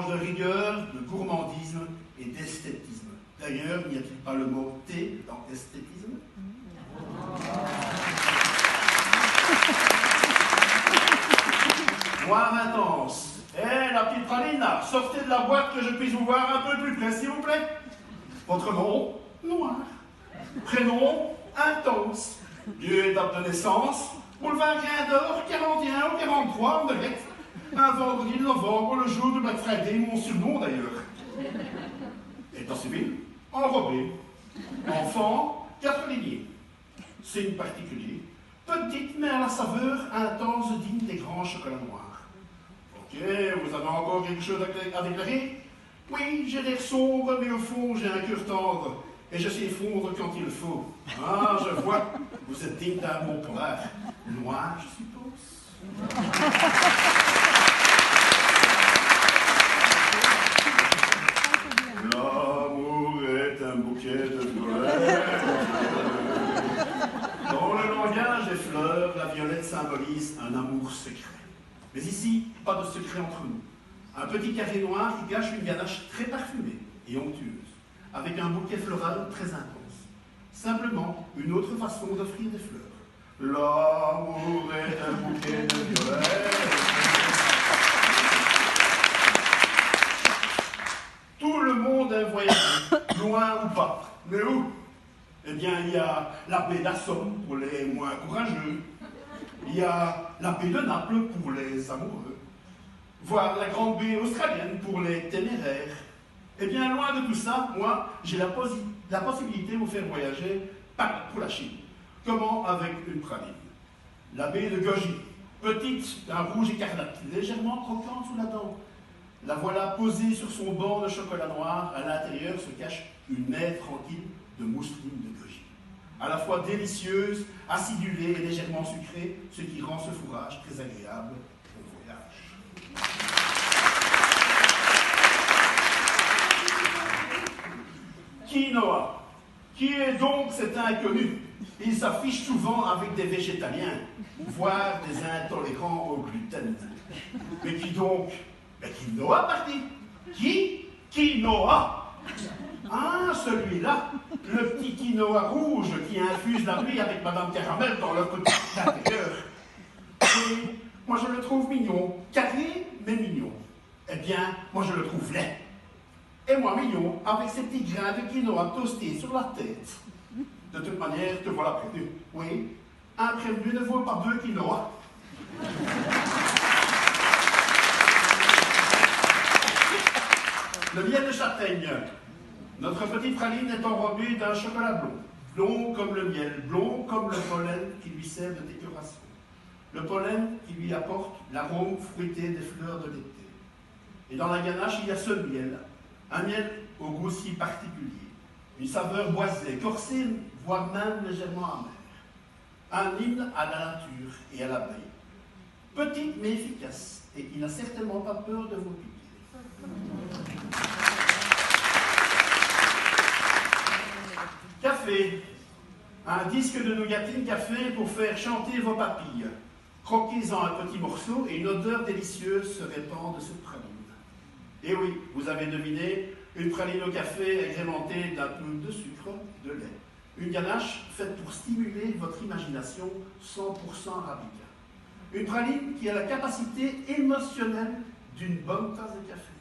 mélange de rigueur, de gourmandisme et d'esthétisme. D'ailleurs, n'y a-t-il pas le mot « thé » dans esthétisme? Noir intense. Eh, la petite praline, là, sortez de la boîte que je puisse vous voir un peu plus près, s'il vous plaît. Votre nom? Noir. Prénom? Intense. Lieu et date de naissance? Boulevard Guindor, 41 ou 43, en direct. Un vendredi de novembre, le jour de Black Friday, mon surnom d'ailleurs. État civil? Enrobé. Enfant? 4 lignées. Signe particulier? Petite mais à la saveur intense digne des grands chocolats noirs. Ok, vous avez encore quelque chose à déclarer? Oui, j'ai l'air sombre, mais au fond, j'ai un cœur tendre. Et je sais fondre quand il le faut. Ah, je vois, vous êtes digne d'un bon polaire. Noir, je suppose. L'amour est un bouquet de fleurs. Dans le langage des fleurs, la violette symbolise un amour secret. Mais ici, pas de secret entre nous. Un petit carré noir qui cache une ganache très parfumée et onctueuse, avec un bouquet floral très intense. Simplement, une autre façon d'offrir des fleurs. L'amour est un bouquet de violettes. Tout le monde aime voyager, loin ou pas. Mais où? Eh bien, il y a la baie d'Assomme pour les moins courageux. Il y a la baie de Naples pour les amoureux. Voire la grande baie australienne pour les téméraires. Eh bien, loin de tout ça, moi, j'ai la possibilité de vous faire voyager pour la Chine. Comment? Avec une praline. La baie de Goji, petite, d'un rouge écarlate, légèrement croquante sous la dent. La voilà posée sur son banc de chocolat noir. À l'intérieur se cache une mer tranquille de mousseline de Goji. À la fois délicieuse, acidulée et légèrement sucrée, ce qui rend ce fourrage très agréable au voyage. Quinoa. Qui est donc cet inconnu? Il s'affiche souvent avec des végétaliens, voire des intolérants au gluten. Mais qui donc? Mais quinoa, parti. Qui? Quinoa. Ah, celui-là, le petit quinoa rouge qui infuse la nuit avec Madame Caramel dans leur petit intérieur. Et moi je le trouve mignon, carré mais mignon. Eh bien, moi je le trouve laid. Et moi mignon, avec ces petits grains de quinoa toastés sur la tête. De toute manière, te voilà prévenu. Oui, un prévenu ne vaut pas 2 quinoa. Le miel de châtaigne. Notre petite praline est enrobée d'un chocolat blond. Blond comme le miel, blond comme le pollen qui lui sert de décoration. Le pollen qui lui apporte l'arôme fruité des fleurs de l'été. Et dans la ganache, il y a ce miel. Un miel au goût si particulier. Une saveur boisée, corsée, voire même légèrement amère. Un hymne à la nature et à l'abeille. Petite mais efficace, et qui n'a certainement pas peur de vous piquer. Café. Un disque de nougatine café pour faire chanter vos papilles. Croquez-en un petit morceau et une odeur délicieuse se répand de cette praline. Et oui, vous avez deviné, une praline au café agrémentée d'un peu de sucre, de lait. Une ganache faite pour stimuler votre imagination 100% arabica. Une praline qui a la capacité émotionnelle d'une bonne tasse de café.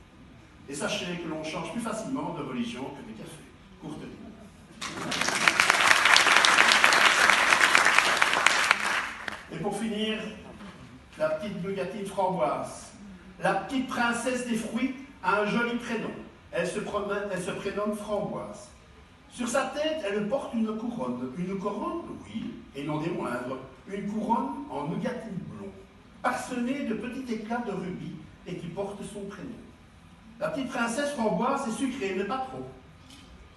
Et sachez que l'on change plus facilement de religion que de café. Courte ligne. Et pour finir, la petite nougatine framboise. La petite princesse des fruits a un joli prénom. Elle se prénomme Framboise. Sur sa tête, elle porte une couronne. Une couronne, oui, et non des moindres. Une couronne en nougatine blond, parsemée de petits éclats de rubis et qui porte son prénom. La petite princesse Framboise est sucrée, mais pas trop.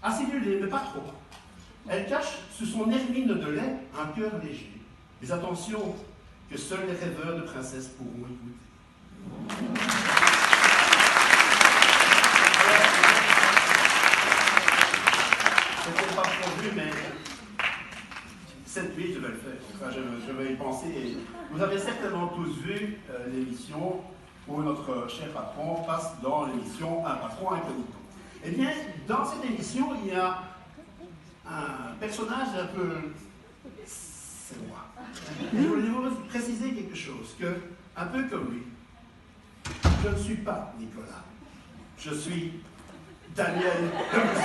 Acidulée, mais pas trop. Elle cache sous son hermine de lait un cœur léger. Mais attention, que seuls les rêveurs de princesse pourront écouter. C'était pas prévu, mais cette nuit, je vais le faire. Enfin, je vais y penser. Et vous avez certainement tous vu l'émission où notre notre cher patron passe dans l'émission Un patron incognito. Eh bien, dans cette émission, il y a un personnage un peu... C'est moi. Et je voulais vous préciser quelque chose, que, un peu comme lui, je ne suis pas Nicolas. Je suis Daniel Debussy.